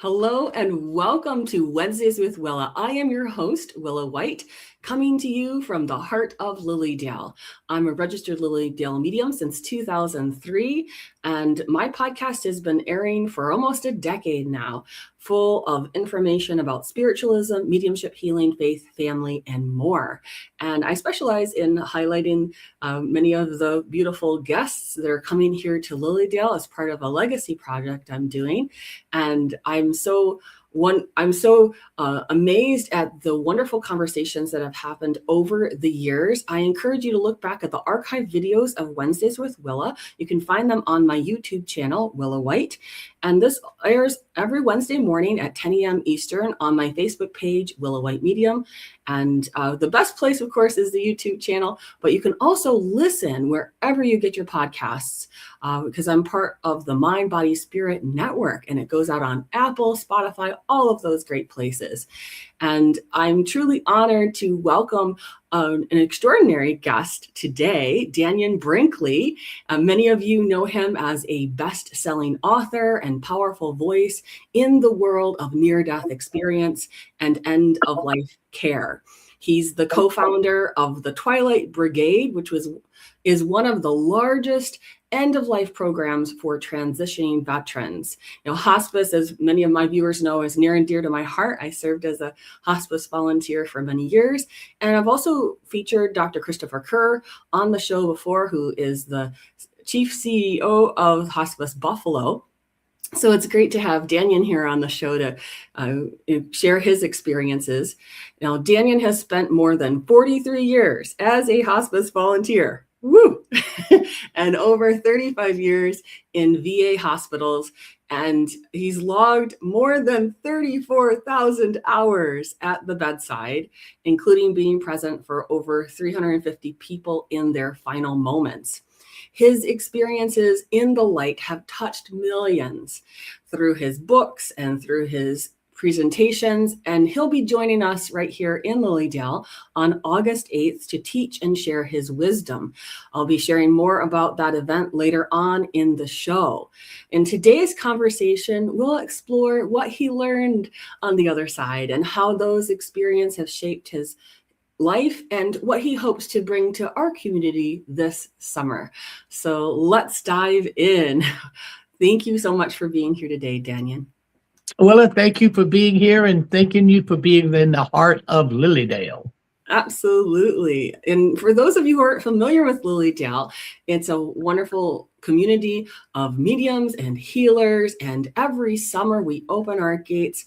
Hello and welcome to Wednesdays with Willa. I am your host, Willa White, coming to you from the heart of Lilydale. I'm a registered Lilydale medium since 2003, and my podcast has been airing for almost a decade now, full of information about spiritualism, mediumship, healing, faith, family, and more. And I specialize in highlighting many of the beautiful guests that are coming here to Lilydale as part of a legacy project I'm doing. And I'm so amazed at the wonderful conversations that have happened over the years. I encourage you to look back at the archived videos of Wednesdays with Willa. You can find them on my YouTube channel, Willa White. And this airs every Wednesday morning at 10 a.m. Eastern on my Facebook page, Willa White Medium. And the best place, of course, is the YouTube channel. But you can also listen wherever you get your podcasts because I'm part of the Mind, Body, Spirit Network. And it goes out on Apple, Spotify, all of those great places. And I'm truly honored to welcome an extraordinary guest today, Dannion Brinkley. Many of you know him as a best-selling author and powerful voice in the world of near-death experience and end-of-life care. He's the co-founder of the Twilight Brigade, which is one of the largest end-of-life programs for transitioning veterans. Hospice, as many of my viewers know, is near and dear to my heart. I served as a hospice volunteer for many years. And I've also featured Dr. Christopher Kerr on the show before, who is the chief CEO of Hospice Buffalo. So it's great to have Dannion here on the show to share his experiences. Now, Dannion has spent more than 43 years as a hospice volunteer. Woo! And over 35 years in VA hospitals. And he's logged more than 34,000 hours at the bedside, including being present for over 350 people in their final moments. His experiences in the light have touched millions through his books and through his presentations, and he'll be joining us right here in Lilydale on August 8th to teach and share his wisdom. I'll be sharing more about that event later on in the show. In today's conversation, we'll explore what he learned on the other side and how those experiences have shaped his life and what he hopes to bring to our community this summer. So let's dive in. Thank you so much for being here today, Dannion. Willa, thank you for being here and thanking you for being in the heart of Lilydale. Absolutely. And for those of you who are familiar with Lilydale, it's a wonderful community of mediums and healers. And every summer we open our gates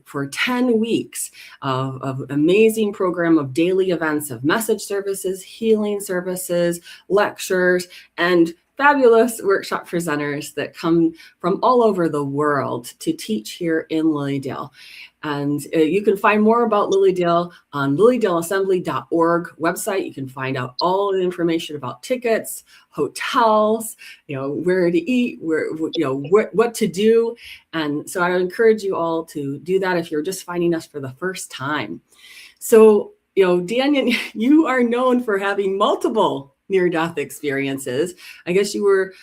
for 10 weeks of amazing program of daily events, of message services, healing services, lectures, and fabulous workshop presenters that come from all over the world to teach here in Lilydale. And you can find more about Lilydale on lilydaleassembly.org website. You can find out all the information about tickets, hotels, where to eat, what to do. And so I encourage you all to do that if you're just finding us for the first time. So, Dannion, you are known for having multiple near-death experiences. I guess you were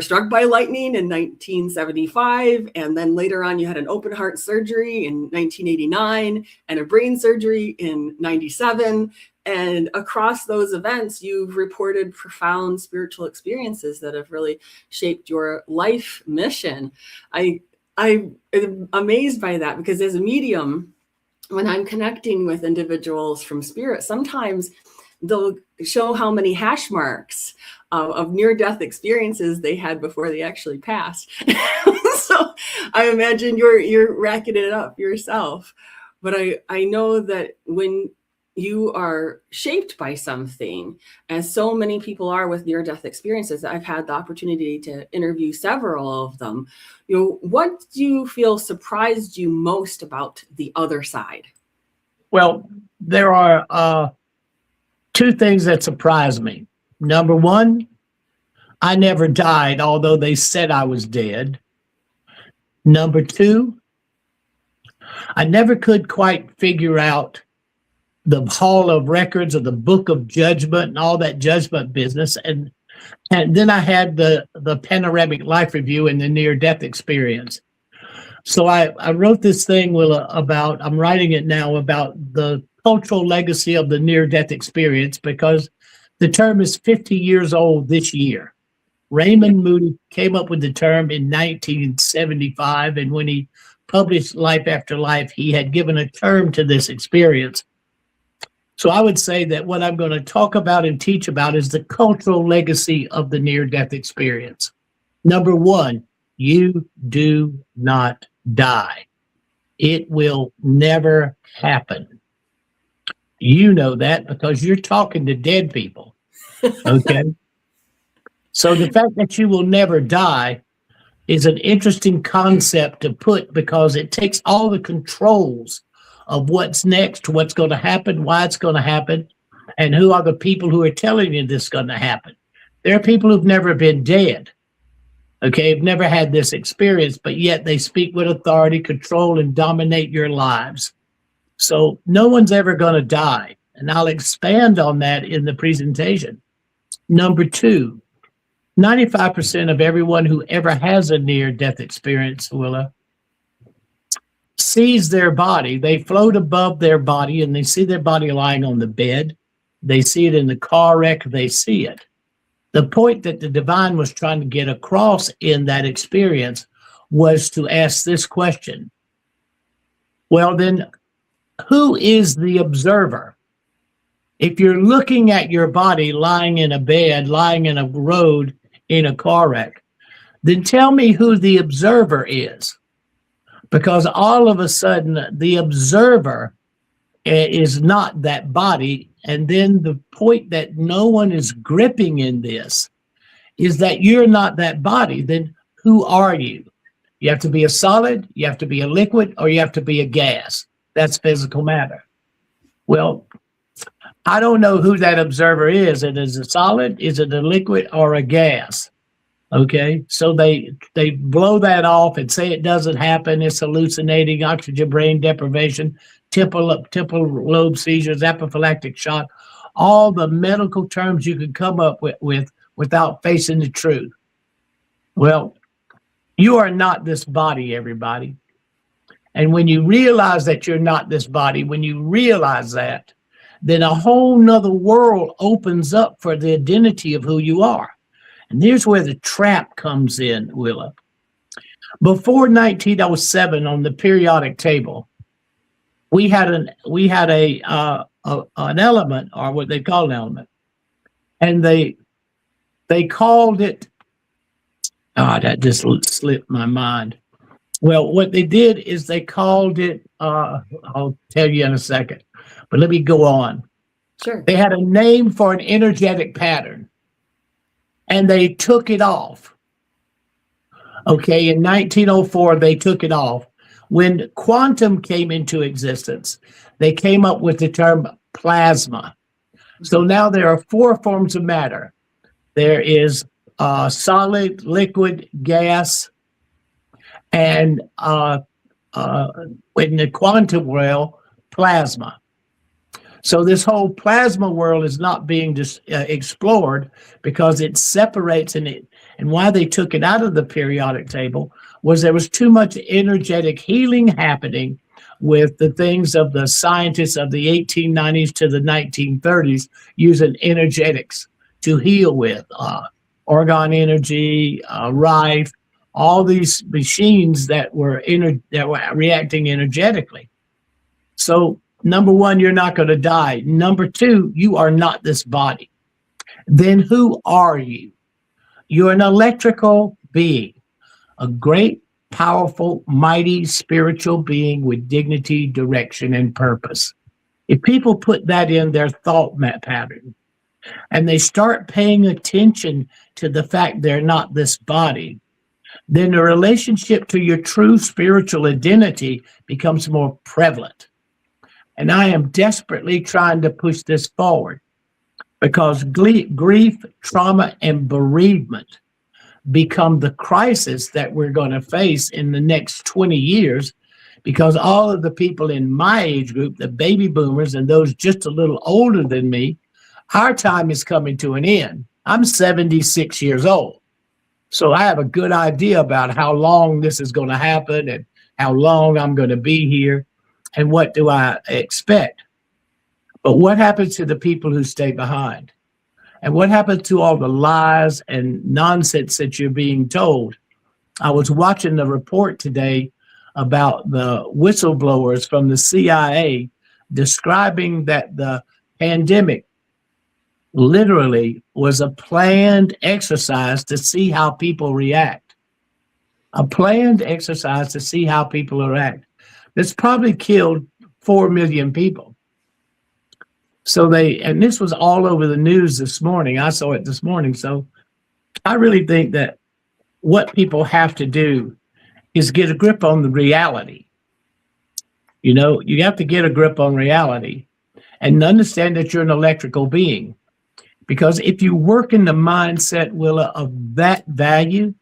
struck by lightning in 1975, and then later on you had an open heart surgery in 1989 and a brain surgery in 97. And across those events, you've reported profound spiritual experiences that have really shaped your life mission. I'm amazed by that because as a medium, when I'm connecting with individuals from spirit, sometimes they'll show how many hash marks of near-death experiences they had before they actually passed. So I imagine you're racking it up yourself. But I know that when you are shaped by something, as so many people are with near-death experiences, I've had the opportunity to interview several of them. What do you feel surprised you most about the other side? Well, there are two things that surprised me. Number one, I never died, although they said I was dead. Number two, I never could quite figure out the Hall of Records or the Book of Judgment and all that judgment business. And then I had the panoramic life review and the near-death experience. So I wrote this thing, Willa, I'm writing it now about the cultural legacy of the near-death experience, because the term is 50 years old this year. Raymond Moody came up with the term in 1975, and when he published Life After Life, he had given a term to this experience. So I would say that what I'm going to talk about and teach about is the cultural legacy of the near-death experience. Number one, you do not die. It will never happen. You know that because you're talking to dead people. Okay? So the fact that you will never die is an interesting concept to put, because it takes all the controls of what's next, what's going to happen, why it's going to happen, and who are the people who are telling you this is going to happen. There are people who've never been dead, okay, have never had this experience, but yet they speak with authority, control, and dominate your lives. So no one's ever going to die, and I'll expand on that in the presentation. Number two, 95% of everyone who ever has a near-death experience, Willa, sees their body. They float above their body, and they see their body lying on the bed. They see it in the car wreck. They see it. The point that the divine was trying to get across in that experience was to ask this question. Well, then, who is the observer? If you're looking at your body lying in a bed, lying in a road, in a car wreck, then tell me who the observer is. Because all of a sudden, the observer is not that body. And then the point that no one is gripping in this is that you're not that body. Then who are you? You have to be a solid, you have to be a liquid, or you have to be a gas. That's physical matter. Well, I don't know who that observer is. It is a solid, is it a liquid, or a gas? Okay, so they blow that off and say it doesn't happen. It's hallucinating, oxygen brain deprivation, temporal lobe seizures, anaphylactic shock, all the medical terms you could come up with without facing the truth. Well, you are not this body, everybody. And when you realize that you're not this body, when you realize that, then a whole nother world opens up for the identity of who you are. And here's where the trap comes in, Willa. Before 1907, on the periodic table, we had an element, or what they call an element, and they called it. Oh, that just slipped my mind. Well, what they did is they called it. I'll tell you in a second, but let me go on. Sure. They had a name for an energetic pattern, and they took it off. Okay, in 1904, they took it off. When quantum came into existence, they came up with the term plasma. So now there are four forms of matter. There is solid, liquid, gas, and in the quantum realm, plasma. So this whole plasma world is not being explored because it separates in it. And why they took it out of the periodic table was there was too much energetic healing happening with the things of the scientists of the 1890s to the 1930s using energetics to heal with orgone energy, Rife, all these machines that were reacting energetically. So number one, you're not going to die. Number two, you are not this body. Then who are you? You're an electrical being, a great, powerful, mighty spiritual being with dignity, direction, and purpose. If people put that in their thought pattern and they start paying attention to the fact they're not this body, then the relationship to your true spiritual identity becomes more prevalent. And I am desperately trying to push this forward because grief, trauma, and bereavement become the crisis that we're going to face in the next 20 years, because all of the people in my age group, the baby boomers and those just a little older than me, our time is coming to an end. I'm 76 years old. So I have a good idea about how long this is going to happen and how long I'm going to be here, and what do I expect. But what happens to the people who stay behind? And what happens to all the lies and nonsense that you're being told? I was watching the report today about the whistleblowers from the CIA describing that the pandemic literally was a planned exercise to see how people react. A planned exercise to see how people react. That's probably killed 4 million people. So and this was all over the news this morning. I saw it this morning. So I really think that what people have to do is get a grip on the reality. You know, you have to get a grip on reality and understand that you're an electrical being. Because if you work in the mindset, Willa, of that value,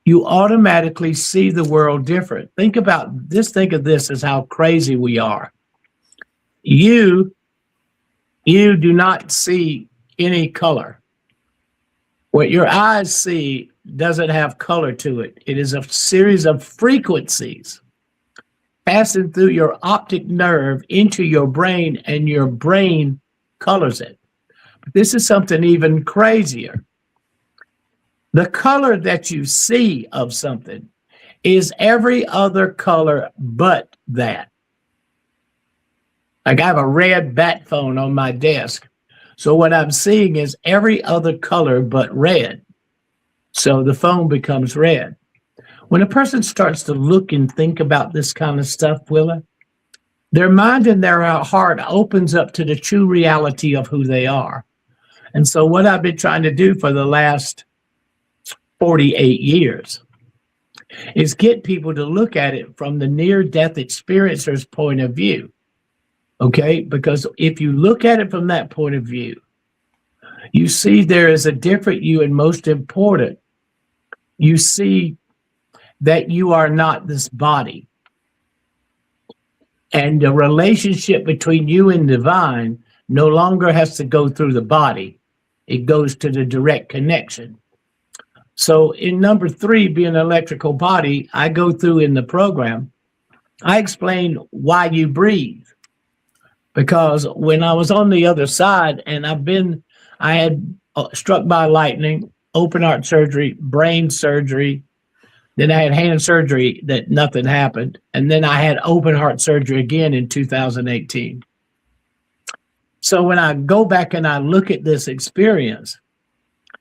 you automatically see the world different. Think of this as how crazy we are. You do not see any color. What your eyes see doesn't have color to it. It is a series of frequencies passing through your optic nerve into your brain, and your brain colors it. But this is something even crazier. The color that you see of something is every other color but that. Like I have a red bat phone on my desk. So what I'm seeing is every other color but red. So the phone becomes red. When a person starts to look and think about this kind of stuff, Willa, their mind and their heart opens up to the true reality of who they are. And so what I've been trying to do for the last 48 years is get people to look at it from the near-death experiencer's point of view. Okay? Because if you look at it from that point of view, you see there is a different you, and most important, you see that you are not this body. And the relationship between you and divine no longer has to go through the body. It goes to the direct connection. So in number 3, being an electrical body, I go through in the program, I explain why you breathe. Because when I was on the other side, and I had struck by lightning, open heart surgery, brain surgery, then I had hand surgery that nothing happened. And then I had open heart surgery again in 2018. So when I go back and I look at this experience,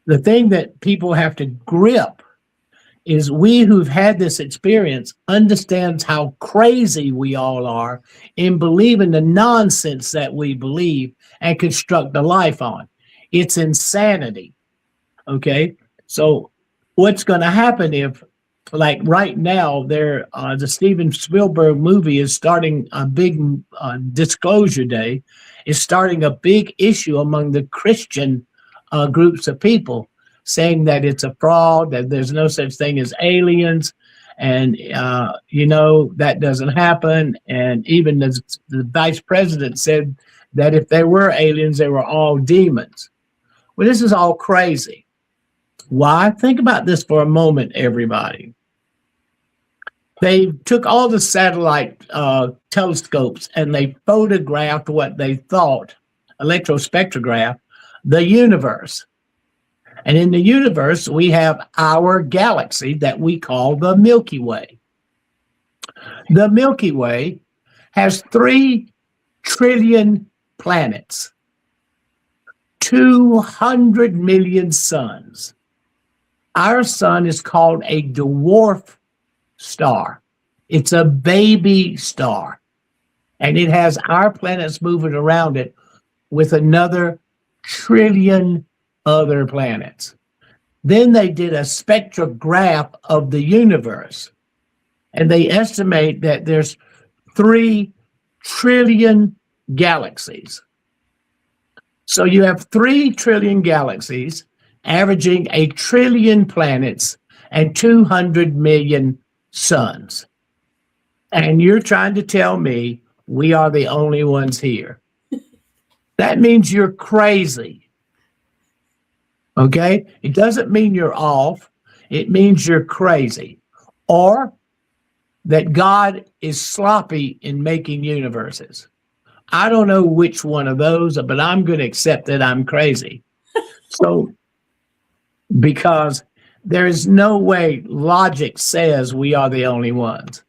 the thing that people have to grip is we who've had this experience understands how crazy we all are in believing the nonsense that we believe and construct a life on. It's insanity. Okay? So what's going to happen if, like right now, the Steven Spielberg movie is starting a big disclosure day, is starting a big issue among the Christian groups of people, saying that it's a fraud, that there's no such thing as aliens, and that doesn't happen. And even the vice president said that if there were aliens, they were all demons. Well, this is all crazy. Why? Think about this for a moment, everybody. They took all the satellite telescopes and they photographed what they thought, electrospectrograph, the universe. And in the universe, we have our galaxy that we call the Milky Way. The Milky Way has 3 trillion planets, 200 million suns. Our sun is called a dwarf star. It's a baby star. And it has our planets moving around it with another trillion other planets. Then they did a spectrograph of the universe, and they estimate that there's 3 trillion galaxies. So you have 3 trillion galaxies, averaging 1 trillion planets and 200 million suns. And you're trying to tell me we are the only ones here. That means you're crazy. Okay? It doesn't mean you're off. It means you're crazy. Or that God is sloppy in making universes. I don't know which one of those, but I'm going to accept that I'm crazy. So, because there is no way logic says we are the only ones.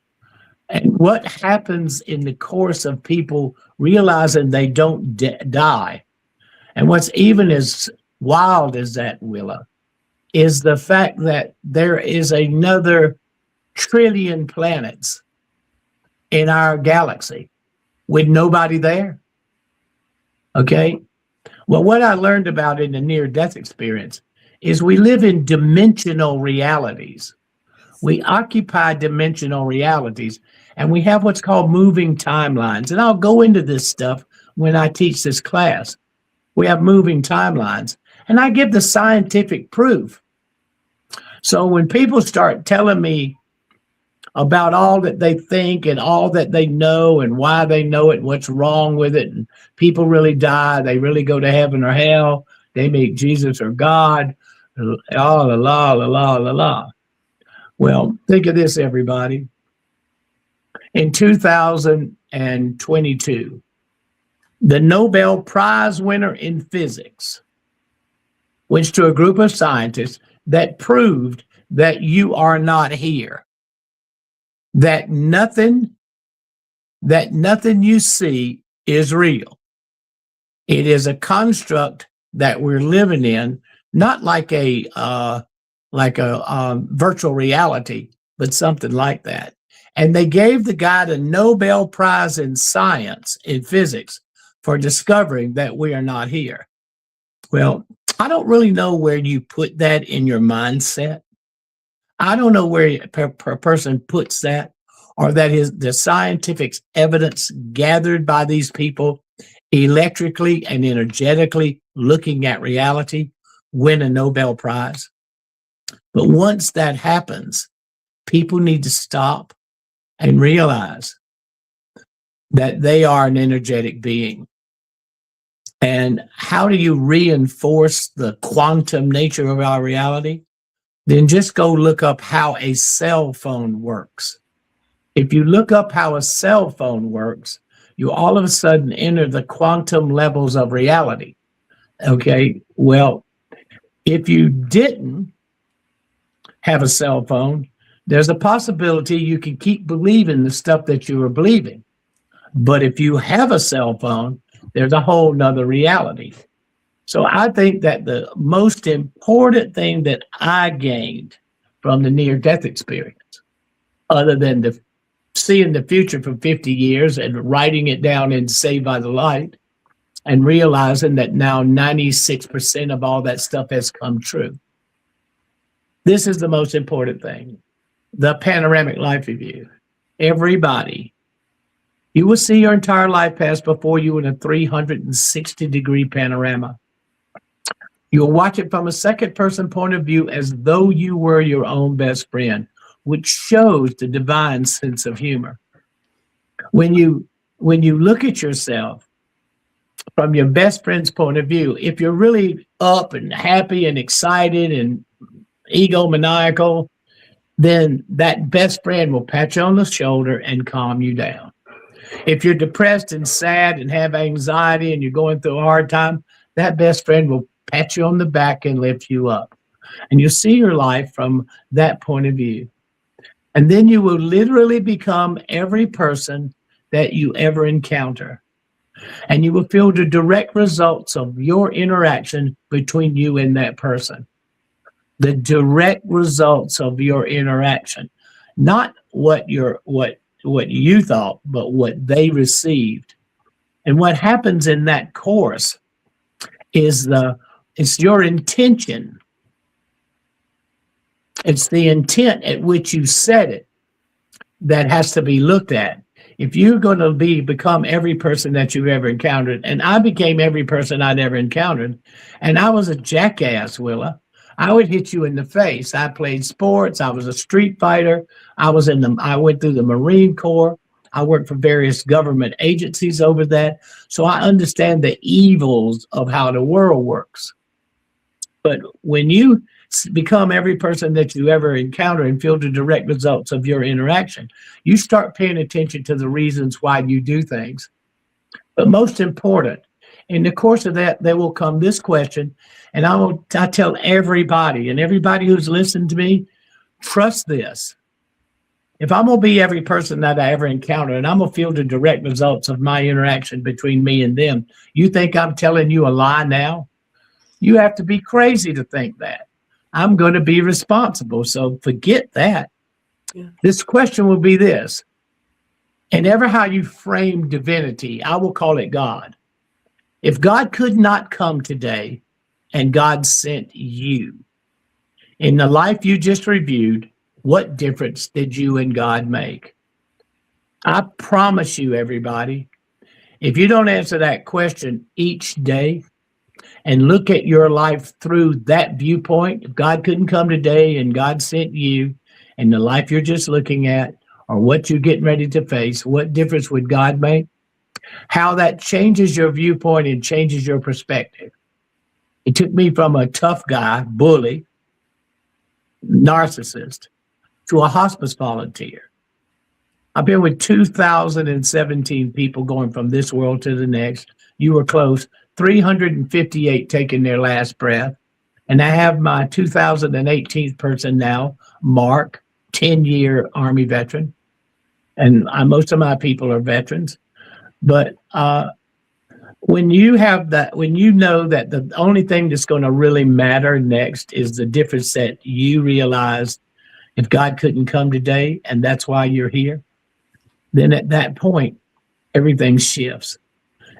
And what happens in the course of people realizing they don't die, and what's even as wild as that, Willa, is the fact that there is another trillion planets in our galaxy with nobody there. Okay? Well, what I learned about in the near-death experience is we live in dimensional realities. We occupy dimensional realities, and we have what's called moving timelines. And I'll go into this stuff when I teach this class. We have moving timelines, and I give the scientific proof. So when people start telling me about all that they think and all that they know and why they know it and what's wrong with it, and people really die, they really go to heaven or hell, they meet Jesus or God, la la la la la la la. Well, think of this, everybody. In 2022, the Nobel Prize winner in physics went to a group of scientists that proved that you are not here, that nothing you see is real. It is a construct that we're living in, not like a virtual reality, but something like that. And they gave the guy the Nobel Prize in science, in physics, for discovering that we are not here. Well, I don't really know where you put that in your mindset. I don't know where a person puts that, or that is the scientific evidence gathered by these people electrically and energetically looking at reality win a Nobel Prize. But once that happens, people need to stop and realize that they are an energetic being. And how do you reinforce the quantum nature of our reality? Then just go look up how a cell phone works. If you look up how a cell phone works, you all of a sudden enter the quantum levels of reality. Okay, well, if you didn't have a cell phone, there's a possibility you can keep believing the stuff that you were believing. But if you have a cell phone, there's a whole nother reality. So I think that the most important thing that I gained from the near-death experience, other than seeing the future for 50 years and writing it down in Saved by the Light, and realizing that now 96% of all that stuff has come true. This is the most important thing. The panoramic life review. Everybody, you will see your entire life pass before you in a 360-degree panorama. You'll watch it from a second-person point of view as though you were your own best friend, which shows the divine sense of humor. When you look at yourself from your best friend's point of view, if you're really up and happy and excited and egomaniacal, then that best friend will pat you on the shoulder and calm you down. If you're depressed and sad and have anxiety and you're going through a hard time, that best friend will pat you on the back and lift you up. And you'll see your life from that point of view. And then you will literally become every person that you ever encounter. And you will feel the direct results of your interaction between you and that person. The direct results of your interaction, not what you thought, but what they received. And what happens in that course is it's your intention. It's the intent at which you said it that has to be looked at. If you're going to become every person that you've ever encountered, and I became every person I'd ever encountered, and I was a jackass, Willa. I would hit you in the face. I played sports. I was a street fighter. I went through the Marine Corps. I worked for various government agencies over that. So I understand the evils of how the world works. But when you become every person that you ever encounter and feel the direct results of your interaction. You start paying attention to the reasons why you do things. But most important, in the course of that, there will come this question, and I tell everybody, and everybody who's listened to me, trust this. If I'm going to be every person that I ever encounter, and I'm going to feel the direct results of my interaction between me and them, you think I'm telling you a lie now? You have to be crazy to think that. I'm going to be responsible. So forget that. Yeah. This question will be this. And ever how you frame divinity, I will call it God. If God could not come today and God sent you, in the life you just reviewed, what difference did you and God make? I promise you, everybody, if you don't answer that question each day and look at your life through that viewpoint, if God couldn't come today and God sent you, and the life you're just looking at or what you're getting ready to face, what difference would God make? How that changes your viewpoint and changes your perspective. It took me from a tough guy, bully, narcissist, to a hospice volunteer. I've been with 2,017 people going from this world to the next. You were close. 358 taking their last breath. And I have my 2018 person now, Mark, 10-year Army veteran. And most of my people are veterans. But when you have that, when you know that the only thing that's going to really matter next is the difference that you realize if God couldn't come today and that's why you're here, then at that point, everything shifts.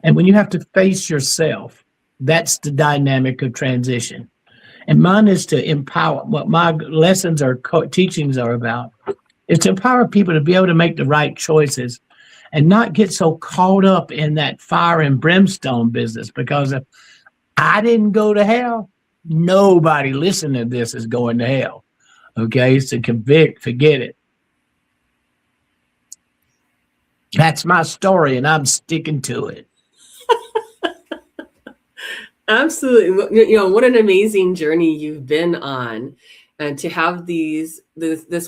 And when you have to face yourself, that's the dynamic of transition. And mine is to empower. What my lessons or teachings are about is to empower people to be able to make the right choices and not get so caught up in that fire and brimstone business. Because if I didn't go to hell, nobody listening to this is going to hell. Okay, so forget it. That's my story, and I'm sticking to it. Absolutely. What an amazing journey you've been on, and to have this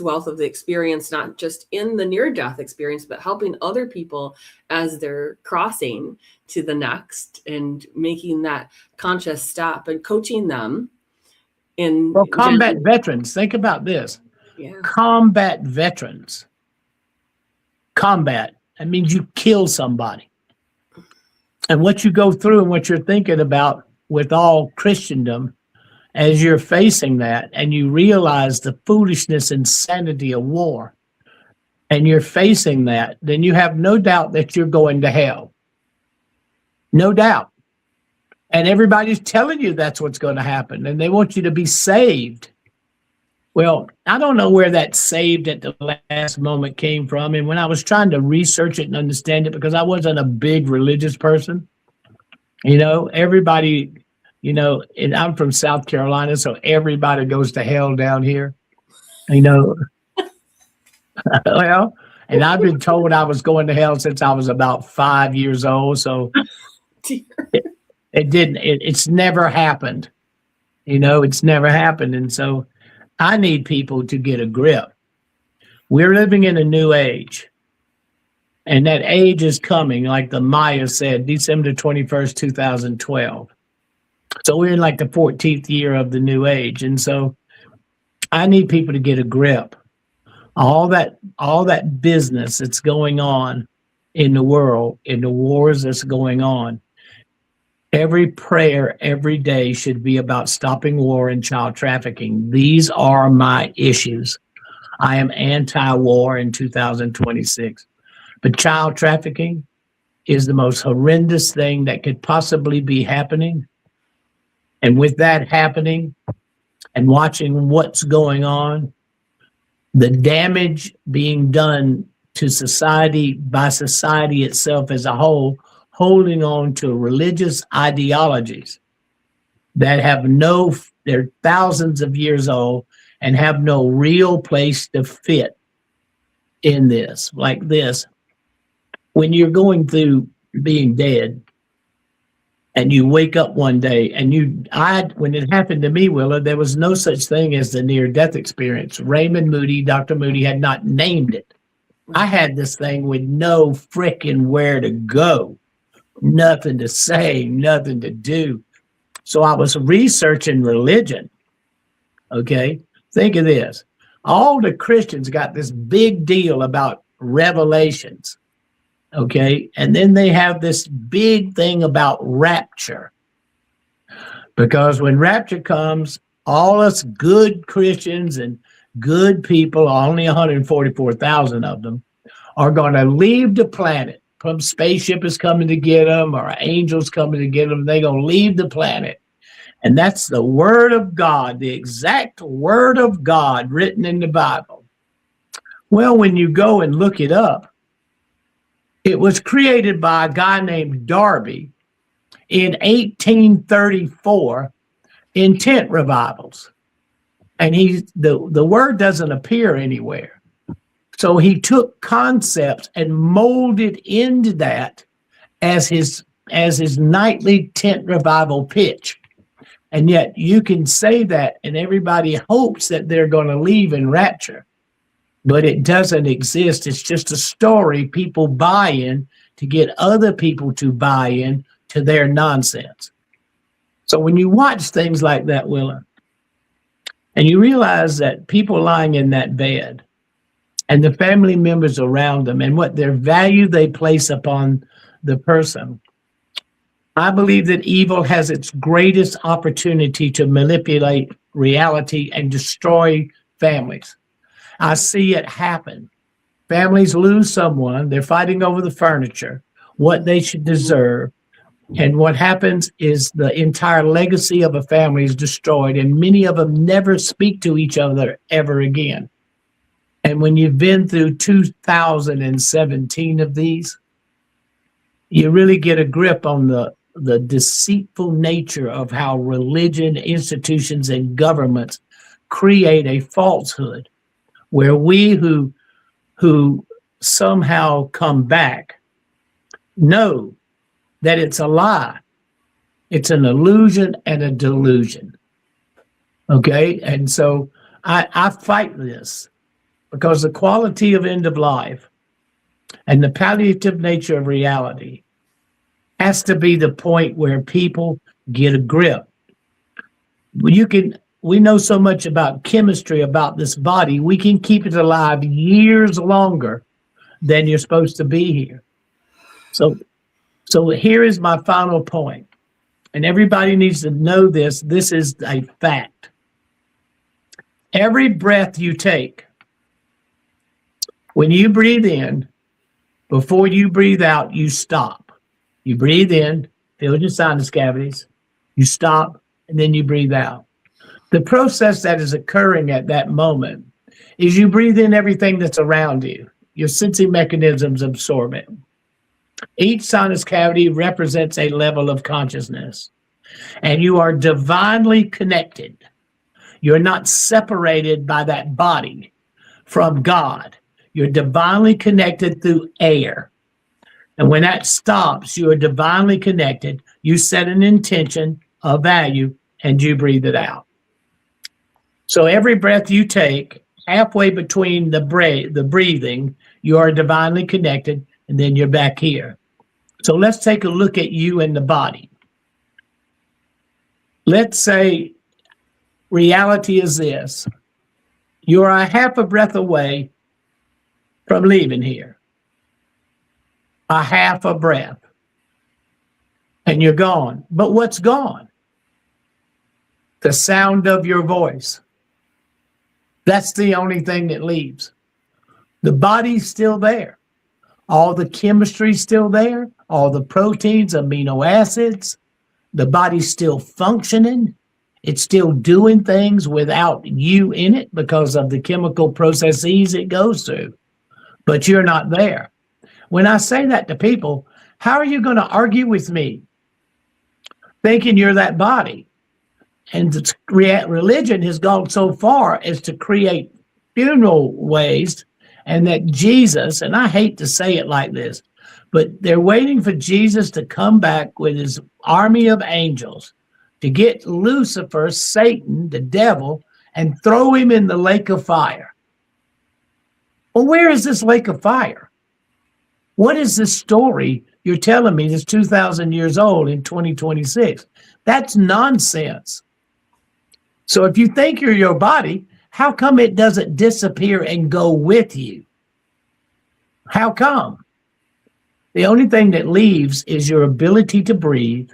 wealth of the experience, not just in the near-death experience, but helping other people as they're crossing to the next and making that conscious step and coaching them. Well, combat veterans, think about this. Yeah. Combat veterans. Combat, that means you kill somebody. And what you go through and what you're thinking about with all Christendom, as you're facing that and you realize the foolishness and insanity of war, and you're facing that, then you have no doubt that you're going to hell. No doubt. And everybody's telling you that's what's going to happen, and they want you to be saved. Well, I don't know where that saved at the last moment came from. And when I was trying to research it and understand it, because I wasn't a big religious person, everybody, and I'm from South Carolina, so everybody goes to hell down here, Well, and I've been told I was going to hell since I was about 5 years old. So it's never happened. It's never happened. And so I need people to get a grip. We're living in a new age. And that age is coming, like the Maya said, December 21st, 2012. So we're in like the 14th year of the new age. And so I need people to get a grip. All that business that's going on in the world, in the wars that's going on, every prayer every day should be about stopping war and child trafficking. These are my issues. I am anti-war in 2026. But child trafficking is the most horrendous thing that could possibly be happening. And with that happening and watching what's going on, the damage being done to society by society itself as a whole, holding on to religious ideologies that they're thousands of years old and have no real place to fit in this, like this. When you're going through being dead, and you wake up one day and when it happened to me, Willa, there was no such thing as the near-death experience. Raymond Moody, Dr. Moody, had not named it. I had this thing with no frickin' where to go, nothing to say, nothing to do. So I was researching religion. Okay, think of this. All the Christians got this big deal about revelations. Okay, and then they have this big thing about rapture. Because when rapture comes, all us good Christians and good people, only 144,000 of them, are going to leave the planet. Some spaceship is coming to get them, or angels coming to get them. They're going to leave the planet. And that's the word of God, the exact word of God written in the Bible. Well, when you go and look it up, it was created by a guy named Darby in 1834 in tent revivals. And the word doesn't appear anywhere. So he took concepts and molded into that as his nightly tent revival pitch. And yet you can say that and everybody hopes that they're going to leave in rapture. But it doesn't exist. It's just a story people buy in to get other people to buy in to their nonsense. So when you watch things like that, Willa, and you realize that people lying in that bed and the family members around them and what their value they place upon the person, I believe that evil has its greatest opportunity to manipulate reality and destroy families. I see it happen. Families lose someone. They're fighting over the furniture, what they should deserve. And what happens is the entire legacy of a family is destroyed, and many of them never speak to each other ever again. And when you've been through 2017 of these, you really get a grip on the deceitful nature of how religion, institutions, and governments create a falsehood where we who somehow come back know that it's a lie. It's an illusion and a delusion. Okay? And so I fight this because the quality of end of life and the palliative nature of reality has to be the point where people get a grip. We know so much about chemistry, about this body, we can keep it alive years longer than you're supposed to be here. So here is my final point, and everybody needs to know this. This is a fact. Every breath you take, when you breathe in, before you breathe out, you stop. You breathe in, fill your sinus cavities, you stop, and then you breathe out. The process that is occurring at that moment is you breathe in everything that's around you. Your sensing mechanisms absorb it. Each sinus cavity represents a level of consciousness, and you are divinely connected. You're not separated by that body from God. You're divinely connected through air. And when that stops, you are divinely connected. You set an intention, a value, and you breathe it out. So every breath you take, halfway between the breathing, you are divinely connected, and then you're back here. So let's take a look at you and the body. Let's say reality is this. You are a half a breath away from leaving here. A half a breath. And you're gone. But what's gone? The sound of your voice. That's the only thing that leaves. The body's still there. All the chemistry's still there. All the proteins, amino acids. The body's still functioning. It's still doing things without you in it because of the chemical processes it goes through. But you're not there. When I say that to people, how are you going to argue with me thinking you're that body? And religion has gone so far as to create funeral ways, and that Jesus, and I hate to say it like this, But they're waiting for Jesus to come back with his army of angels to get Lucifer, Satan, the devil, and throw him in the lake of fire. Well, where is this lake of fire? What is this story you're telling me that's 2,000 years old in 2026? That's nonsense. So if you think you're your body, how come it doesn't disappear and go with you? How come? The only thing that leaves is your ability to breathe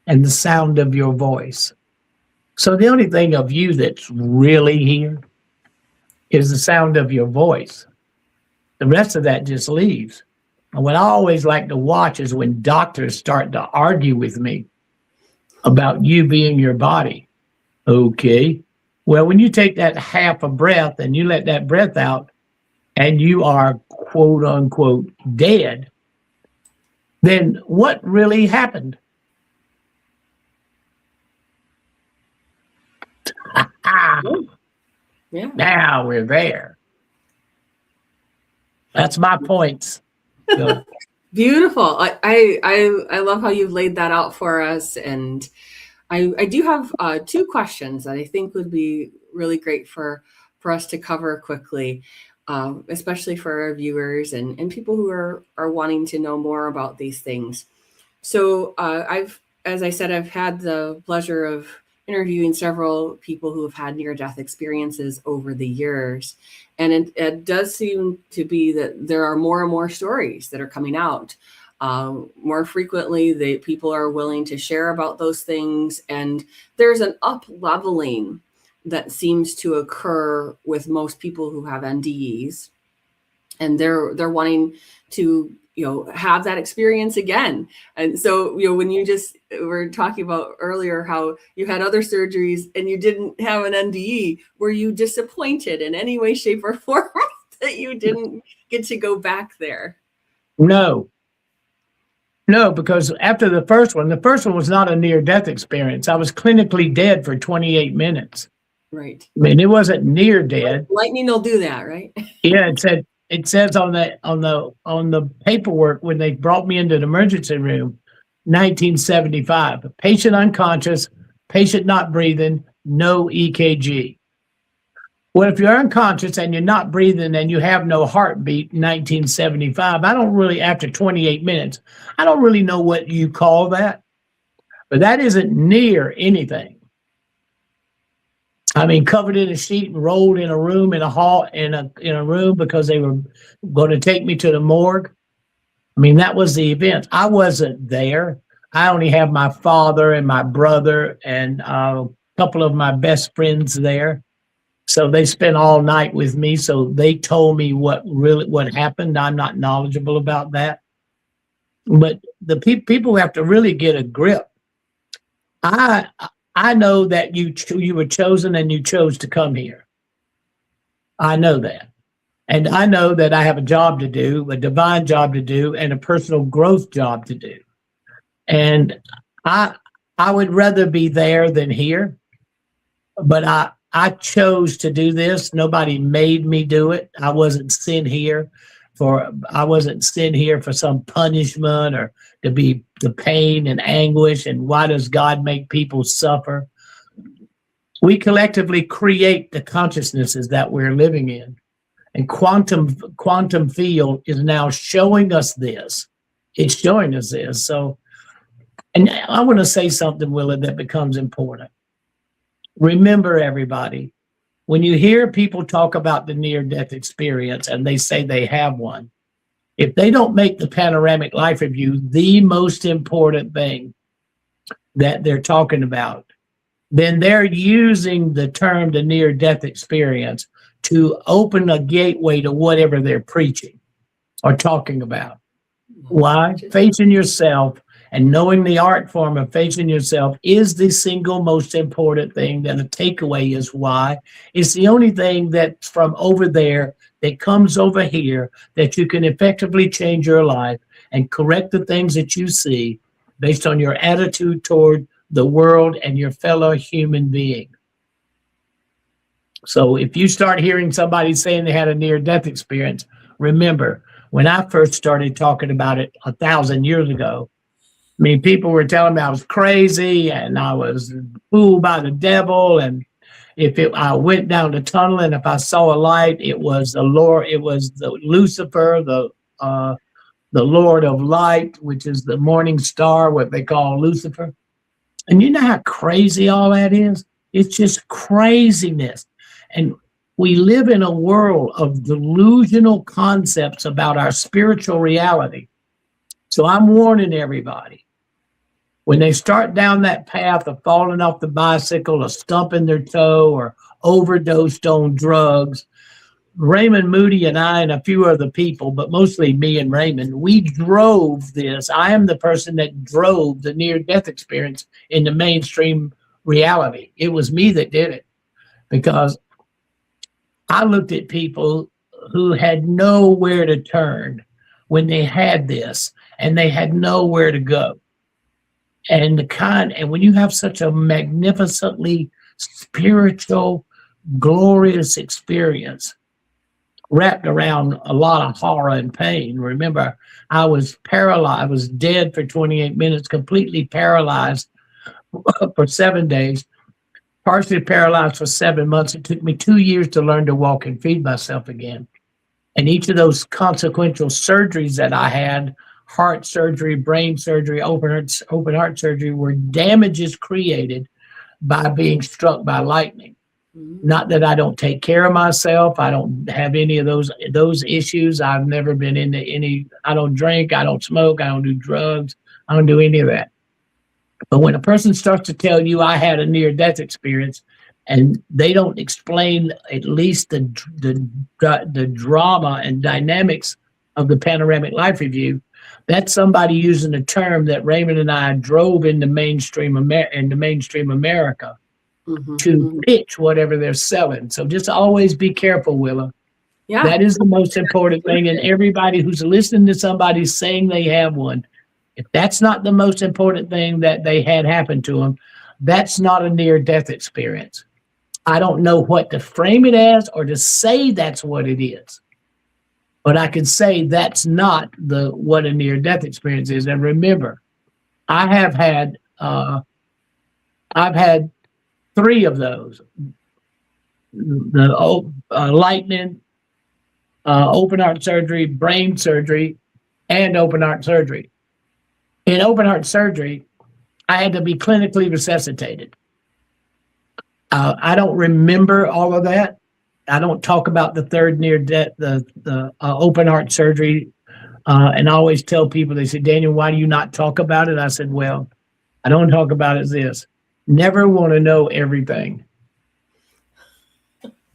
and the sound of your voice. So the only thing of you that's really here is the sound of your voice. The rest of that just leaves. And what I always like to watch is when doctors start to argue with me about you being your body. Okay. Well, when you take that half a breath and you let that breath out and you are quote unquote dead, then what really happened? Yeah. Now we're there. That's my points. So. Beautiful. I love how you've laid that out for us. And I do have two questions that I think would be really great for us to cover quickly, especially for our viewers and people who are wanting to know more about these things. So as I said, I've had the pleasure of interviewing several people who have had near-death experiences over the years. And it does seem to be that there are more and more stories that are coming out. More frequently, people are willing to share about those things. And there's an up-leveling that seems to occur with most people who have NDEs. And they're wanting to have that experience again. And so, when you just were talking about earlier how you had other surgeries and you didn't have an NDE, were you disappointed in any way, shape, or form that you didn't get to go back there? No, because after the first one was not a near-death experience. I was clinically dead for 28 minutes. Right. I mean, it wasn't near dead. Lightning will do that, right? Yeah, it says on the paperwork when they brought me into the emergency room, 1975, patient unconscious, patient not breathing, no EKG. Well, if you're unconscious and you're not breathing and you have no heartbeat, 1975, after 28 minutes, I don't really know what you call that, but that isn't near anything. I mean, covered in a sheet and rolled in a room in a hall in a room because they were going to take me to the morgue. I mean, that was the event. I wasn't there. I only have my father and my brother and a couple of my best friends there. So they spent all night with me. So they told me what happened. I'm not knowledgeable about that. But the people have to really get a grip. I know that you were chosen and you chose to come here. I know that. And I know that I have a job to do, a divine job to do, and a personal growth job to do. And I would rather be there than here. But I chose to do this. Nobody made me do it. I wasn't sent here for some punishment or to be the pain and anguish. And why does God make people suffer? We collectively create the consciousnesses that we're living in. And quantum field is now showing us this. It's showing us this. So, and I want to say something, Willa, that becomes important. Remember, everybody, when you hear people talk about the near-death experience and they say they have one, if they don't make the panoramic life review the most important thing that they're talking about, then they're using the term the near-death experience to open a gateway to whatever they're preaching or talking about. Why? Facing yourself and knowing the art form of facing yourself is the single most important thing. That a takeaway is why. It's the only thing that's from over there that comes over here that you can effectively change your life and correct the things that you see based on your attitude toward the world and your fellow human being. So if you start hearing somebody saying they had a near-death experience, remember, when I first started talking about it 1,000 years ago. I mean, people were telling me I was crazy and I was fooled by the devil. And I went down the tunnel and if I saw a light, it was the Lord, it was the Lucifer, the Lord of Light, which is the morning star, what they call Lucifer. And you know how crazy all that is? It's just craziness. And we live in a world of delusional concepts about our spiritual reality. So I'm warning everybody, when they start down that path of falling off the bicycle or stumping their toe or overdosed on drugs, Raymond Moody and I and a few other people, but mostly me and Raymond, we drove this. I am the person that drove the near-death experience in the mainstream reality. It was me that did it because I looked at people who had nowhere to turn when they had this and they had nowhere to go. And when you have such a magnificently spiritual, glorious experience wrapped around a lot of horror and pain. Remember, I was paralyzed. I was dead for 28 minutes, completely paralyzed for 7 days, partially paralyzed for 7 months. It took me 2 years to learn to walk and feed myself again. And each of those consequential surgeries that I had, heart surgery, brain surgery, open heart surgery, were damages created by being struck by lightning. Not that I don't take care of myself. I don't have any of those issues. I've never been into any, I don't drink, I don't smoke, I don't do drugs, I don't do any of that. But when a person starts to tell you I had a near-death experience and they don't explain at least the drama and dynamics of the panoramic life review, that's somebody using a term that Raymond and I drove into mainstream America to pitch whatever they're selling. So just always be careful, Willa. Yeah. That is the most important thing. And everybody who's listening to somebody saying they have one, if that's not the most important thing that they had happen to them, that's not a near-death experience. I don't know what to frame it as or to say that's what it is. But I can say that's not what a near-death experience is. And remember, I've had 3 of those: the lightning, open heart surgery, brain surgery, and open heart surgery. In open heart surgery, I had to be clinically resuscitated. I don't remember all of that. I don't talk about the third near death, the open heart surgery. And I always tell people, they say, Dannion, why do you not talk about it? I said, well, I don't talk about it as this. Never want to know everything.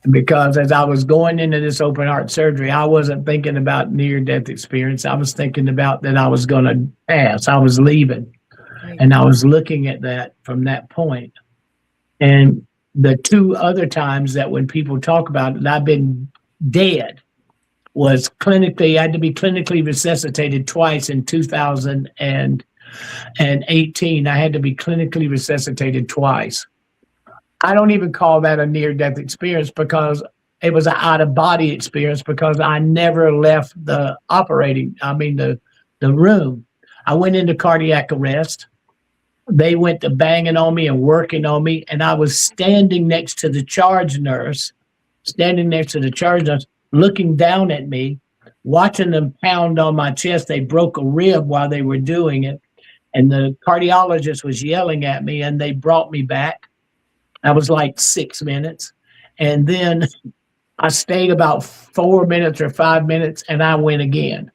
Because as I was going into this open heart surgery, I wasn't thinking about near-death experience. I was thinking about that I was going to pass. I was leaving. Right. And I was looking at that from that point. And the 2 other times that when people talk about it, I've been dead, was I had to be clinically resuscitated twice in 2018. I had to be clinically resuscitated twice. I don't even call that a near-death experience because it was an out-of-body experience because I never left the room. I went into cardiac arrest. They went to banging on me and working on me, and I was standing next to the charge nurse, looking down at me, watching them pound on my chest. They broke a rib while they were doing it, and the cardiologist was yelling at me, and they brought me back. I was like 6 minutes, and then I stayed about 4 minutes or 5 minutes, and I went again.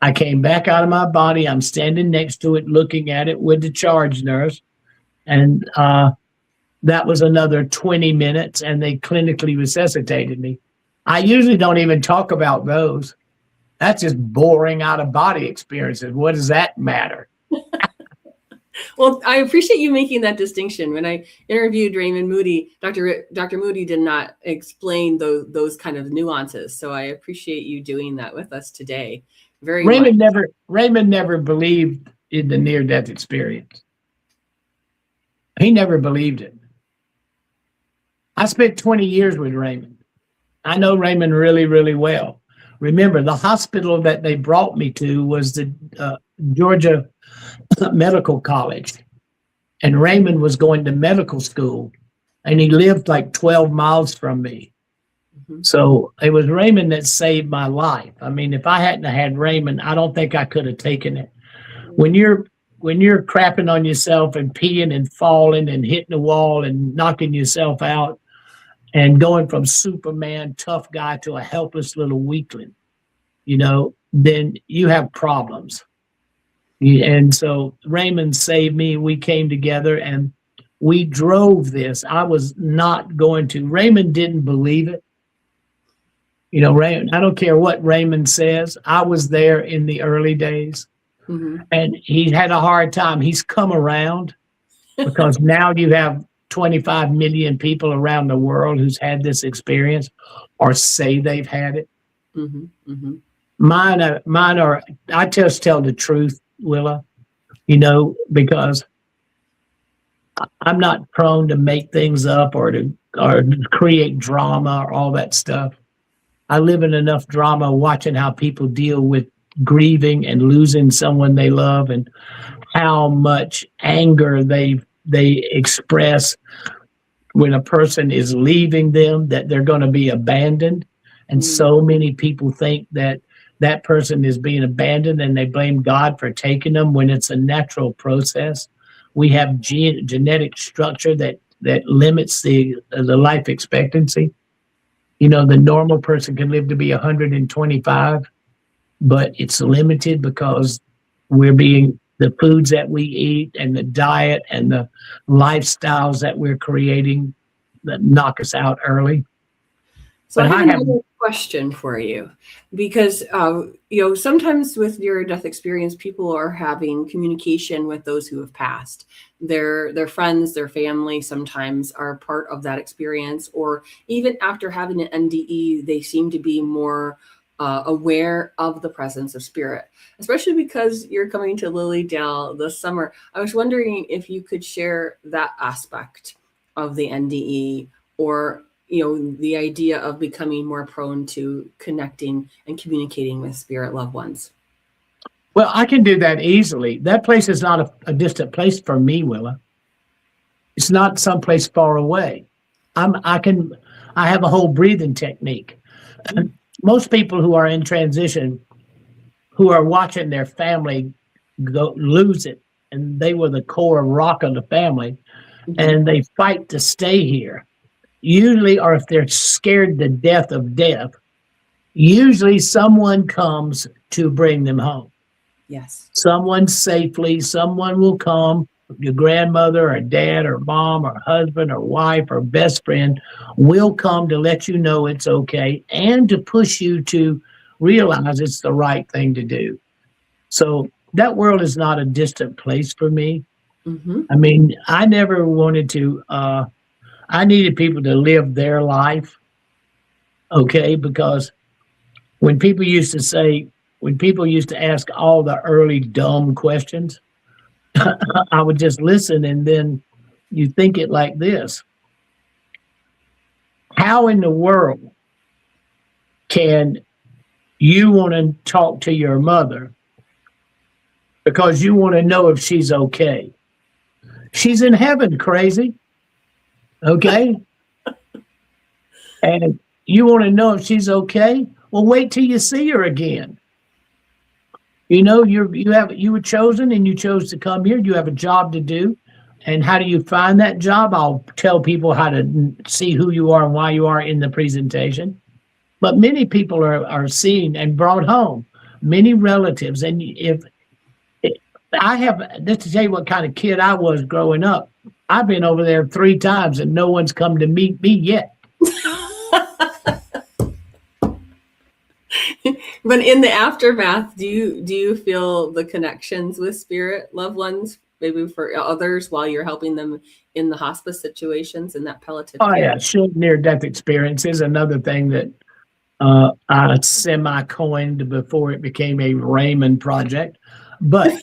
I came back out of my body. I'm standing next to it, looking at it with the charge nurse. And that was another 20 minutes, and they clinically resuscitated me. I usually don't even talk about those. That's just boring out-of-body experiences. What does that matter? Well, I appreciate you making that distinction. When I interviewed Raymond Moody, Dr. Moody did not explain those kind of nuances. So I appreciate you doing that with us today. Raymond never believed in the near-death experience. He never believed it. I spent 20 years with Raymond. I know Raymond really, really well. remember, the hospital that they brought me to was the Georgia Medical College. And Raymond was going to medical school, and he lived like 12 miles from me. Mhm. So it was Raymond that saved my life. I mean, if I hadn't had Raymond, I don't think I could have taken it. When you're crapping on yourself and peeing and falling and hitting the wall and knocking yourself out and going from Superman, tough guy, to a helpless little weakling, then you have problems. And so Raymond saved me. We came together and we drove this. I was not going to. Raymond didn't believe it. Raymond, I don't care what Raymond says. I was there in the early days. Mhm. And he had a hard time. He's come around because now you have 25 million people around the world who's had this experience or say they've had it. Mhm. Mhm. Mine are, I just tell the truth, Willa, because I'm not prone to make things up or to create drama or all that stuff. I live in enough drama watching how people deal with grieving and losing someone they love and how much anger they express when a person is leaving them, that they're going to be abandoned. And so many people think that that person is being abandoned and they blame God for taking them when it's a natural process. We have genetic structure that limits the life expectancy. The normal person can live to be 125. But it's limited because the foods that we eat and the diet and the lifestyles that we're creating that knock us out early. So I have another question for you, because sometimes with your death experience, people are having communication with those who have passed. Their friends, their family sometimes are part of that experience, or even after having an NDE, they seem to be more aware of the presence of spirit, especially because you're coming to Lilydale this summer. I was wondering if you could share that aspect of the NDE, or the idea of becoming more prone to connecting and communicating with spirit loved ones. Well, I can do that easily. That place is not a distant place for me, Willa. It's not someplace far away. I have a whole breathing technique. Most people who are in transition, who are watching their family lose it, and they were the core rock of the family, and they fight to stay here. Usually, or if they're scared to death of death, usually someone comes to bring them home. Yes. Someone will come, your grandmother or dad or mom or husband or wife or best friend will come to let you know it's okay and to push you to realize it's the right thing to do. So that world is not a distant place for me. Mm-hmm. I mean, I never wanted to, I needed people to live their life, okay? Because when people used to ask all the early dumb questions, I would just listen, and then you think it like this. How in the world can you want to talk to your mother because you want to know if she's okay? She's in heaven, crazy. Okay? And you want to know if she's okay? Well, wait till you see her again. You were chosen and you chose to come here. You have a job to do. And how do you find that job? I'll tell people how to see who you are and why you are in the presentation. But many people are seen and brought home, many relatives. And just to tell you what kind of kid I was growing up, I've been over there 3 times and no one's come to meet me yet. But in the aftermath, do you feel the connections with spirit loved ones, maybe for others, while you're helping them in the hospice situations and that palliative care? Oh yeah, short near-death experience is another thing that I semi-coined before it became a Raymond project. But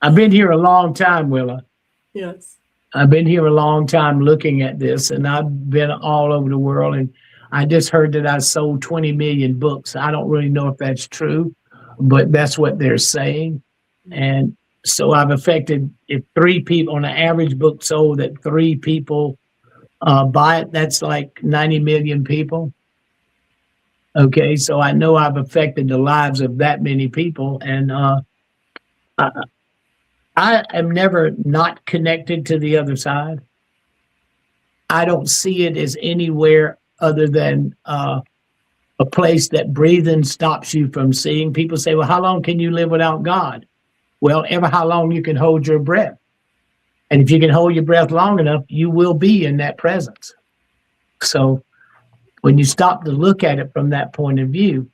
I've been here a long time, Willa. Yes. I've been here a long time looking at this, and I've been all over the world, and I just heard that I sold 20 million books. I don't really know if that's true, but that's what they're saying. And so I've affected, if 3 people on an average book sold that 3 people buy it, that's like 90 million people. Okay, so I know I've affected the lives of that many people, and I am never not connected to the other side. I don't see it as anywhere other than a place that breathing stops you from seeing. People say, well, how long can you live without God? Well, ever how long you can hold your breath. And if you can hold your breath long enough, you will be in that presence. So when you stop to look at it from that point of view,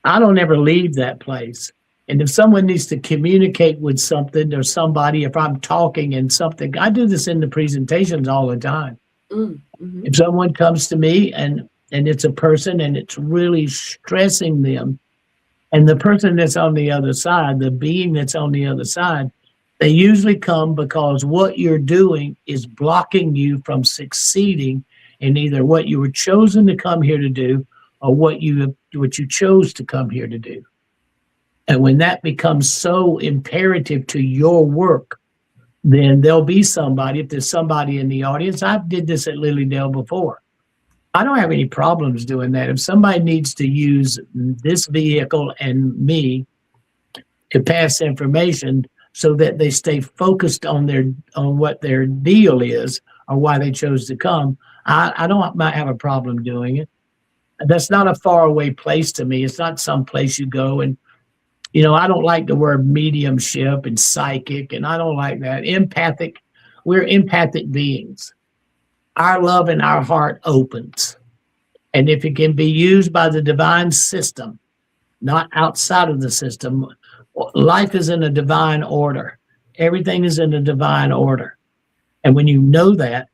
I don't ever leave that place. And if someone needs to communicate with something or somebody, if I'm talking and something, I do this in the presentations all the time. Mm-hmm. If someone comes to me and it's a person and it's really stressing them, and the person that's on the other side, the being that's on the other side, they usually come because what you're doing is blocking you from succeeding in either what you were chosen to come here to do or what you chose to come here to do. And when that becomes so imperative to your work, then there'll be somebody, if there's somebody in the audience, I did this at Lilydale before. I don't have any problems doing that. If somebody needs to use this vehicle and me to pass information so that they stay focused on what their deal is or why they chose to come, I don't might have a problem doing it. That's not a faraway place to me. It's not some place you go and, I don't like the word mediumship and psychic, and I don't like that. Empathic, we're empathic beings. Our love in our heart opens. And if it can be used by the divine system, not outside of the system, life is in a divine order. Everything is in a divine order. And when you know that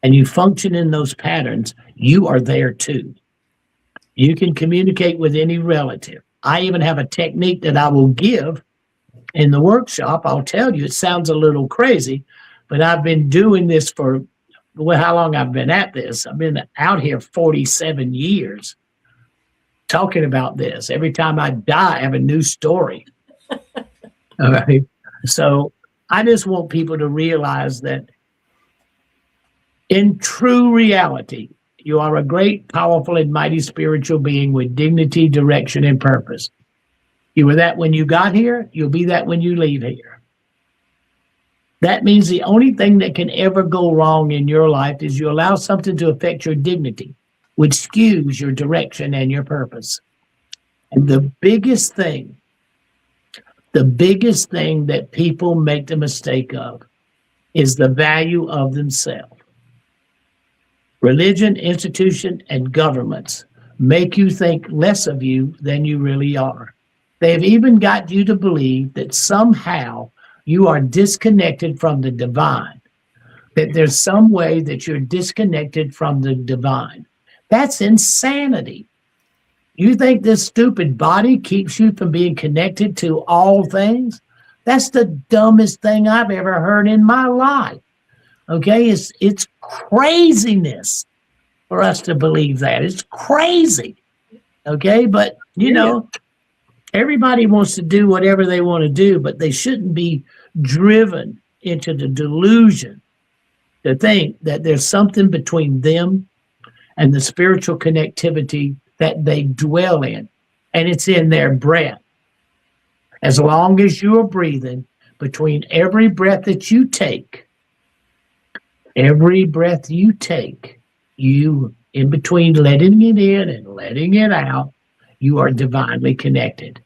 and you function in those patterns, you are there too. You can communicate with any relative. I even have a technique that I will give in the workshop. I'll tell you, it sounds a little crazy, but I've been doing this for, well, how long I've been at this. I've been out here 47 years talking about this. Every time I die, I have a new story. All right. So I just want people to realize that in true reality, you are a great, powerful, and mighty spiritual being with dignity, direction, and purpose. You were that when you got here. You'll be that when you leave here. That means the only thing that can ever go wrong in your life is you allow something to affect your dignity, which skews your direction and your purpose. And the biggest thing that people make the mistake of is the value of themselves. Religion, institution, and governments make you think less of you than you really are. They've even got you to believe that somehow you are disconnected from the divine, that there's some way that you're disconnected from the divine. That's insanity. You think this stupid body keeps you from being connected to all things? That's the dumbest thing I've ever heard in my life. Okay, it's craziness for us to believe that. It's crazy. Okay, but everybody wants to do whatever they want to do, but they shouldn't be driven into the delusion to think that there's something between them and the spiritual connectivity that they dwell in, and it's in their breath. As long as you are breathing, between every breath that you take, you, in between letting it in and letting it out, you are divinely connected.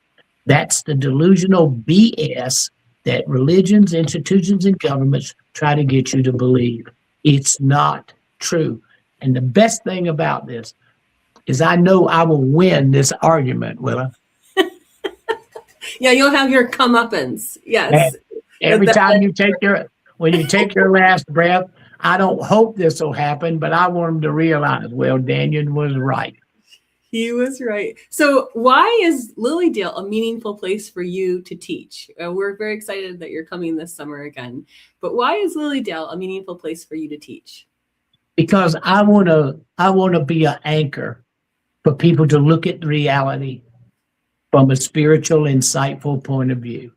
That's the delusional BS that religions, institutions, and governments try to get you to believe. It's not true. And the best thing about this is I know I will win this argument, Willa. Yeah, you'll have your comeuppance. Yes. Every time when you take your last breath, I don't hope this will happen, but I want them to realize, well, Dannion was right. He was right. So why is Lilydale a meaningful place for you to teach? We're very excited that you're coming this summer again, but why is Lilydale a meaningful place for you to teach? because I want to be an anchor for people to look at reality from a spiritual, insightful point of view.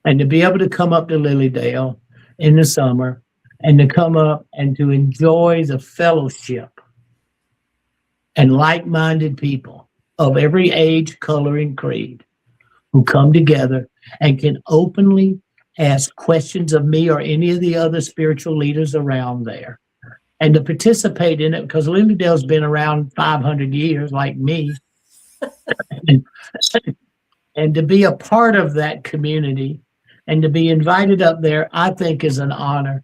And to be able to come up to Lilydale in the summer and to come up and to enjoy the fellowship and like-minded people of every age, color, and creed who come together and can openly ask questions of me or any of the other spiritual leaders around there, and to participate in it, because Lilydale's been around 500 years like me. And to be a part of that community and to be invited up there, I think is an honor.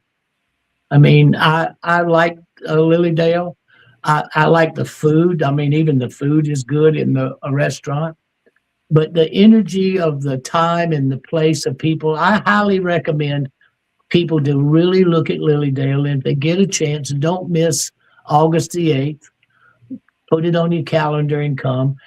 I mean, I like Lilydale. I like the food. I mean, even the food is good in the restaurant. But the energy of the time and the place of people, I highly recommend people to really look at Lilydale. And if they get a chance, don't miss August the 8th. Put it on your calendar and come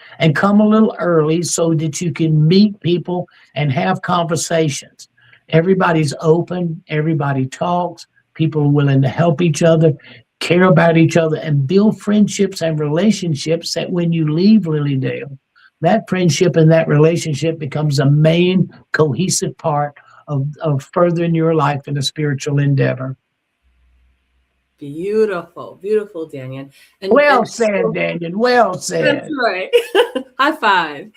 a little early so that you can meet people and have conversations. Everybody's open. Everybody talks. People are willing to help each other, care about each other, and build friendships and relationships that when you leave Lilydale, that friendship and that relationship becomes a main cohesive part of furthering your life in a spiritual endeavor. Beautiful, beautiful, Dannion. Well said, Dannion. Well said. That's right. High five.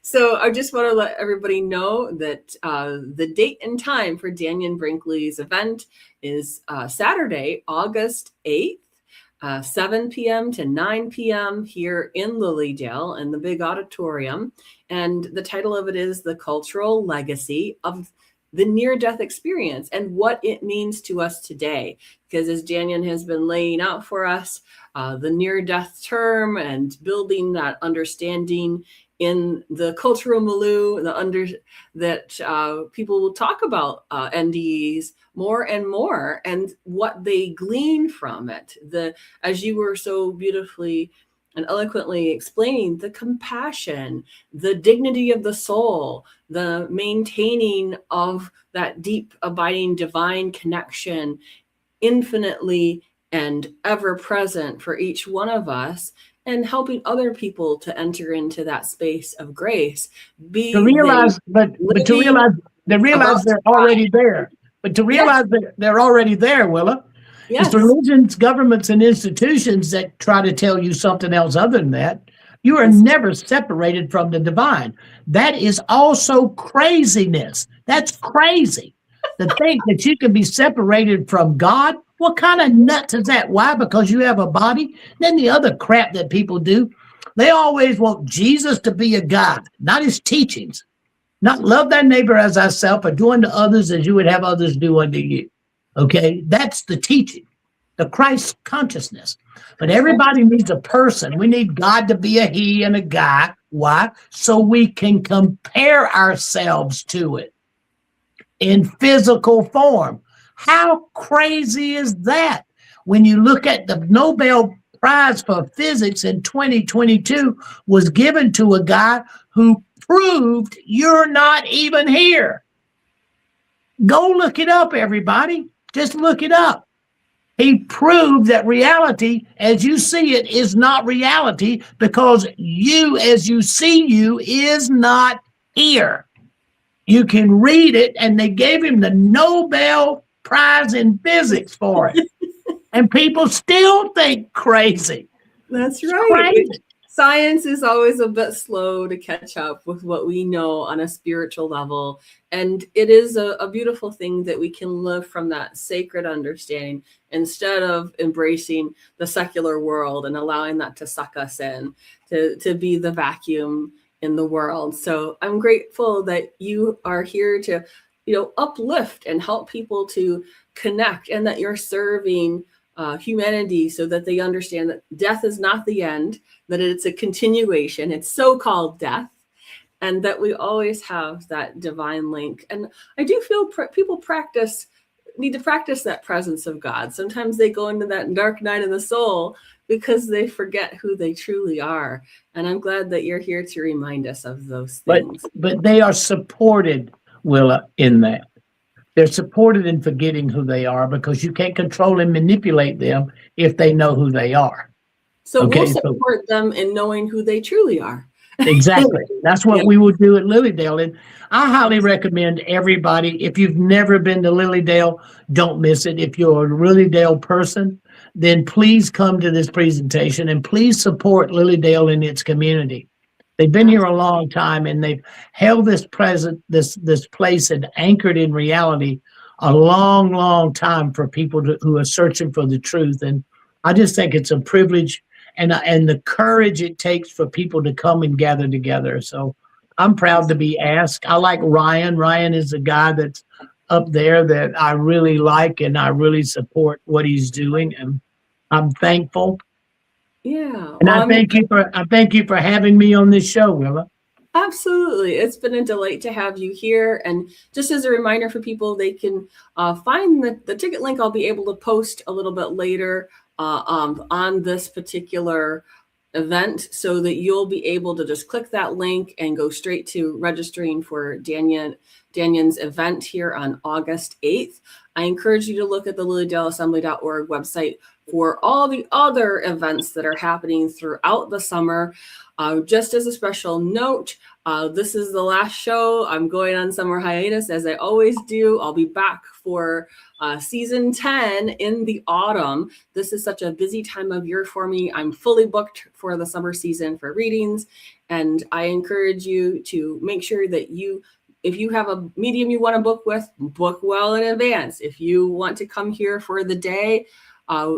So I just want to let everybody know that the date and time for Dannion Brinkley's event is Saturday, August 8th. 7 p.m. to 9 p.m. here in Lilydale in the big auditorium. And the title of it is The Cultural Legacy of the Near-Death Experience and what it means to us today. Because as Dannion has been laying out for us, the near-death term and building that understanding in the cultural milieu, that people will talk about NDEs more and more, and what they glean from it. As you were so beautifully and eloquently explaining, the compassion, the dignity of the soul, the maintaining of that deep, abiding, divine connection, infinitely and ever present for each one of us, and helping other people to enter into that space of grace. To realize they're already there. But to realize that they're already there, Willa. Yes. It's religions, governments, and institutions that try to tell you something else other than that. You are never separated from the divine. That is also craziness. That's crazy. To think that you can be separated from God. What kind of nuts is that? Why? Because you have a body? Then the other crap that people do, they always want Jesus to be a God, not his teachings. Not love thy neighbor as thyself, or do unto others as you would have others do unto you. Okay? That's the teaching, the Christ consciousness. But everybody needs a person. We need God to be a he and a guy. Why? So we can compare ourselves to it in physical form. How crazy is that? When you look at the Nobel Prize for Physics in 2022 was given to a guy who proved you're not even here. Go look it up, everybody. Just look it up. He proved that reality, as you see it, is not reality, because you, as you see you, is not here. You can read it, and they gave him the Nobel Prize in Physics for it. And people still think crazy. That's right. Crazy. Science is always a bit slow to catch up with what we know on a spiritual level. And it is a beautiful thing that we can live from that sacred understanding instead of embracing the secular world and allowing that to suck us in, to be the vacuum in the world. So I'm grateful that you are here to, uplift and help people to connect, and that you're serving humanity so that they understand that death is not the end, that it's a continuation. It's so-called death, and that we always have that divine link. And I do feel people need to practice that presence of God. Sometimes they go into that dark night of the soul because they forget who they truly are. And I'm glad that you're here to remind us of those things. But they are supported, Willa, in that. They're supported in forgetting who they are because you can't control and manipulate them if they know who they are. So Okay, we'll support them in knowing who they truly are. Exactly. That's what Yeah. we will do at Lilydale. And I highly recommend everybody, if you've never been to Lilydale, don't miss it. If you're a Lilydale person, then please come to this presentation and please support Lilydale and its community. They've been here a long time and they've held this place and anchored in reality a long, long time for people who are searching for the truth. And I just think it's a privilege and the courage it takes for people to come and gather together. So I'm proud to be asked. I like Ryan. Ryan is a guy that's up there that I really like, and I really support what he's doing, and I'm thankful. Yeah. And I thank you for having me on this show, Willa. Absolutely. It's been a delight to have you here. And just as a reminder for people, they can find the ticket link I'll be able to post a little bit later on this particular event, so that you'll be able to just click that link and go straight to registering for Dannion's event here on August 8th. I encourage you to look at the lilydaleassembly.org website for all the other events that are happening throughout the summer. Just as a special note, this is the last show. I'm going on summer hiatus, as I always do. I'll be back for season 10 in the autumn. This is such a busy time of year for me. I'm fully booked for the summer season for readings, and I encourage you to make sure that if you have a medium you want to book with, book well in advance. If you want to come here for the day,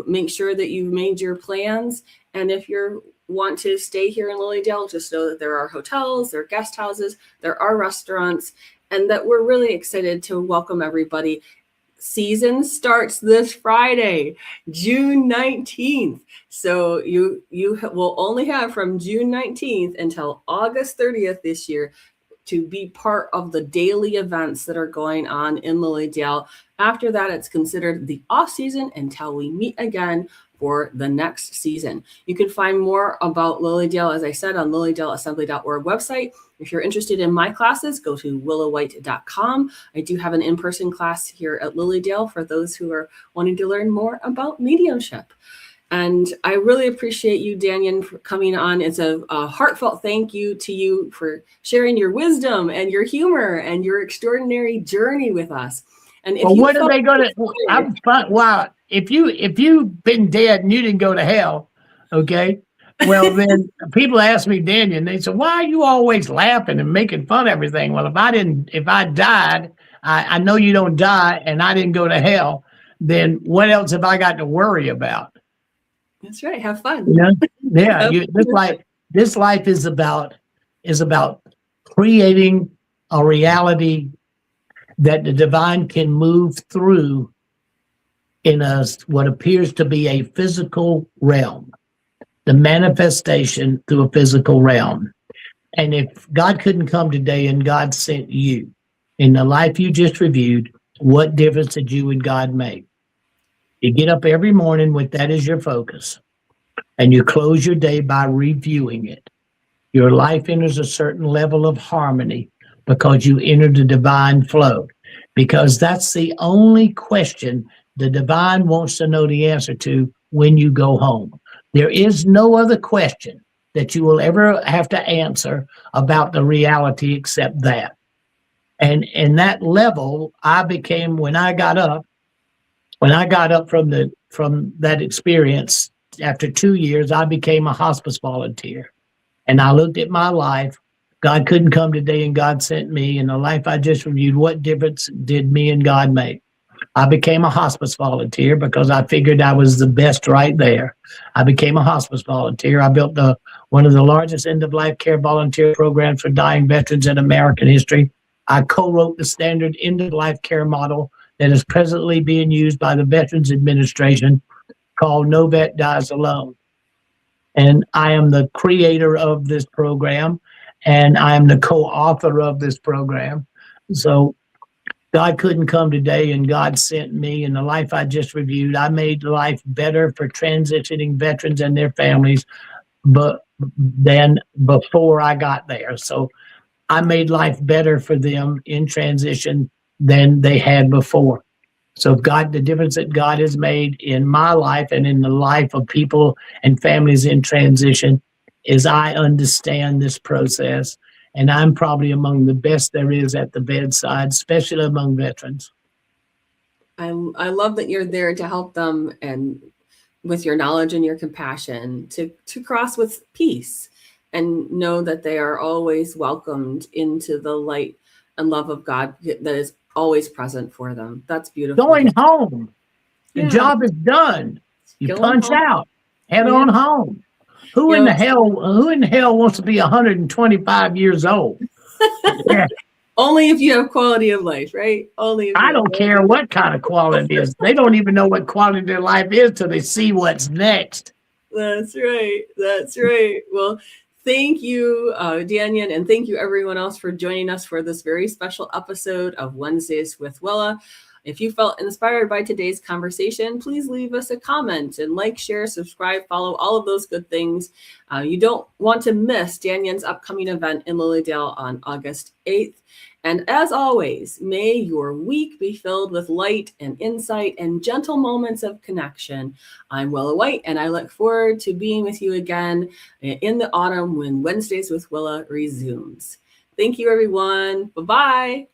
make sure that you've made your plans. And if you want to stay here in Lilydale, just know that there are hotels, there are guest houses, there are restaurants, and that we're really excited to welcome everybody. Season starts this Friday, June 19th. So you will only have from June 19th until August 30th this year to be part of the daily events that are going on in Lilydale. After that, it's considered the off season until we meet again for the next season. You can find more about Lilydale, as I said, on lilydaleassembly.org website. If you're interested in my classes, go to willawhite.com. I do have an in-person class here at Lilydale for those who are wanting to learn more about mediumship. And I really appreciate you, Dannion, for coming on. It's a heartfelt thank you to you for sharing your wisdom and your humor and your extraordinary journey with us. And if what are they going to? Wow! If you've been dead and you didn't go to hell, okay? Well, then people ask me, Dannion, they say, "Why are you always laughing and making fun of everything?" Well, if I died, I know you don't die, and I didn't go to hell. Then what else have I got to worry about? That's right. Have fun. Yeah. This life is about creating a reality that the divine can move through in what appears to be a physical realm, the manifestation through a physical realm. And if God couldn't come today and God sent you in the life you just reviewed, what difference did you and God make? You get up every morning with that as your focus, and you close your day by reviewing it. Your life enters a certain level of harmony because you entered the divine flow, because that's the only question the divine wants to know the answer to when you go home. There is no other question that you will ever have to answer about the reality except that. And in that level, I became, when I got up from that experience, after 2 years, I became a hospice volunteer. And I looked at my life. God couldn't come today and God sent me. In the life I just reviewed, what difference did me and God make? I became a hospice volunteer because I figured I was the best right there. I became a hospice volunteer. I built one of the largest end-of-life care volunteer programs for dying veterans in American history. I co-wrote the standard end-of-life care model that is presently being used by the Veterans Administration, called No Vet Dies Alone. And I am the creator of this program, and I am the co-author of this program. So God couldn't come today and God sent me. In the life I just reviewed, I made life better for transitioning veterans and their families than before I got there. So I made life better for them in transition than they had before. So God, the difference that God has made in my life and in the life of people and families in transition is I understand this process, and I'm probably among the best there is at the bedside, especially among veterans. I love that you're there to help them, and with your knowledge and your compassion to cross with peace and know that they are always welcomed into the light and love of God that is always present for them. That's beautiful. Going home. The Yeah. job is done. You Going punch home. out. Head Yeah. on home. Who in the hell wants to be 125 years old? Yeah. Only if you have quality of life, right? Only if I don't care what kind of quality it is. They don't even know what quality of life is till they see what's next. That's right. That's right. Well, thank you, Dannion, and thank you everyone else for joining us for this very special episode of Wednesdays with Willa. If you felt inspired by today's conversation, please leave us a comment and like, share, subscribe, follow, all of those good things. You don't want to miss Dannion's upcoming event in Lilydale on August 8th. And as always, may your week be filled with light and insight and gentle moments of connection. I'm Willa White, and I look forward to being with you again in the autumn when Wednesdays with Willa resumes. Thank you, everyone. Bye-bye.